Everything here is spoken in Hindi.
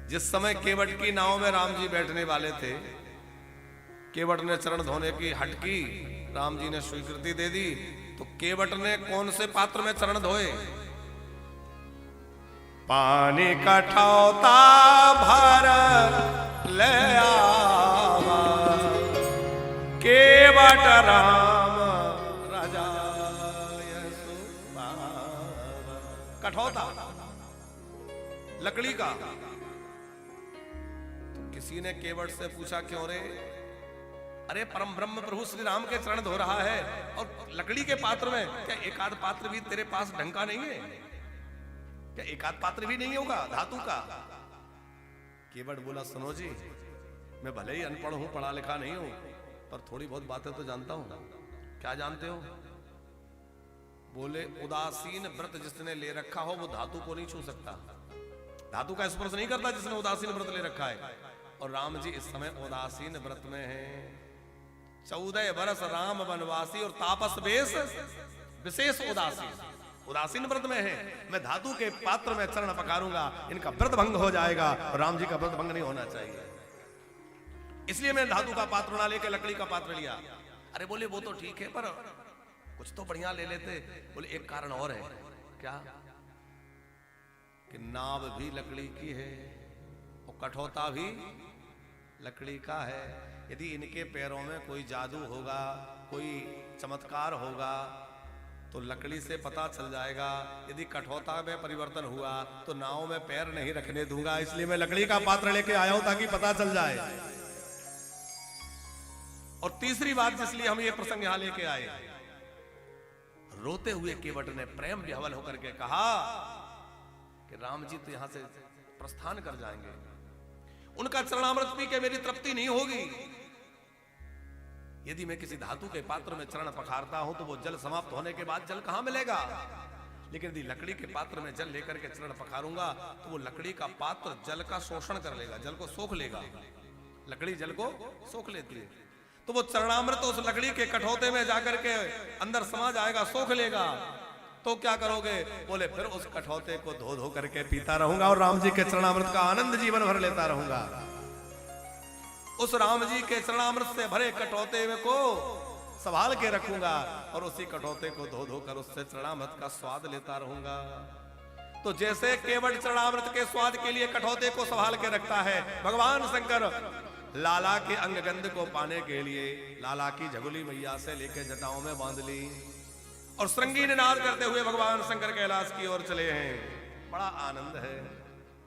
जिस समय केवट की नाव में राम जी बैठने वाले थे, केवट ने चरण धोने की हट की, राम जी ने स्वीकृति दे दी। तो केवट ने कौन से पात्र में चरण धोए? पानी का ठौता भर ले आवा, केवट राम राजा कठौता लकड़ी का। तो किसी ने केवट से पूछा, क्यों रे? अरे परम ब्रह्म प्रभु श्री राम के चरण धो रहा है और लकड़ी के पात्र में, क्या एक आध पात्र भी तेरे पास ढंग का नहीं है? क्या एक आध पात्र भी नहीं होगा धातु का? केवट बोला, सुनो जी, मैं भले ही अनपढ़ हूं, पढ़ा लिखा नहीं हूं, पर थोड़ी बहुत बातें तो जानता हूं। क्या जानते हो? बोले, उदासीन व्रत जिसने ले रखा हो वो धातु को नहीं छू सकता, धातु का स्पर्श नहीं करता जिसने उदासीन व्रत ले रखा है। और राम जी इस समय उदासीन व्रत में हैं। 14 वर्ष राम वनवासी और तापस वेश विशेष उदासीन व्रत में है। मैं धातु के पात्र में चरण पखारूंगा, इनका व्रत भंग हो जाएगा, और राम जी का व्रत भंग नहीं होना चाहिए, इसलिए मैं धातु का पात्र ना लेके लकड़ी का पात्र लिया। अरे बोले, वो तो ठीक है, पर कुछ तो बढ़िया ले लेते। बोले, एक कारण और है। क्या? कि नाव भी लकड़ी की है और कठौता भी लकड़ी का है। यदि इनके पैरों में कोई जादू होगा, कोई चमत्कार होगा, तो लकड़ी से पता चल जाएगा। यदि कठौता में परिवर्तन हुआ तो नाव में पैर नहीं रखने दूंगा, इसलिए मैं लकड़ी का पात्र लेके आया हूं ताकि पता चल जाए। और तीसरी बात जिसलिए हम ये प्रसंग यहां लेके आए, रोते हुए केवट ने प्रेम विह्वल होकर के कहा कि राम जी तो यहां से प्रस्थान कर जाएंगे, उनका चरणामृत पी के मेरी तृप्ति नहीं होगी। यदि मैं किसी धातु के पात्र में चरण पखारता हूं तो वो जल समाप्त होने के बाद जल कहां मिलेगा? लेकिन यदि लकड़ी के पात्र में जल लेकर के चरण पखारूंगा तो वो लकड़ी का पात्र जल का शोषण कर लेगा, जल को सोख लेगा। लकड़ी जल को सोख लेती है, तो वो चरणामृत उस लकड़ी के कठौते में जाकर के अंदर समा जाएगा, सोख लेगा। तो क्या करोगे? बोले, फिर उस कठौते को धो धो करके पीता रहूंगा और राम जी के चरणामृत का आनंद जीवन भर लेता रहूंगा। उस राम जी के चरणामृत से भरे कठौते में को संभाल के रखूंगा और उसी कठौते को धो धो कर उससे चरणामृत का स्वाद लेता रहूंगा। तो जैसे केवट चरणामृत के स्वाद के लिए कठौते को संभाल के रखता है, भगवान शंकर लाला के अंगगंध को पाने के लिए लाला की झगुली मैया से लेके जटाओं में बांध ली और श्रृंगी निनाद करते हुए भगवान शंकर कैलाश की ओर चले हैं। बड़ा आनंद है।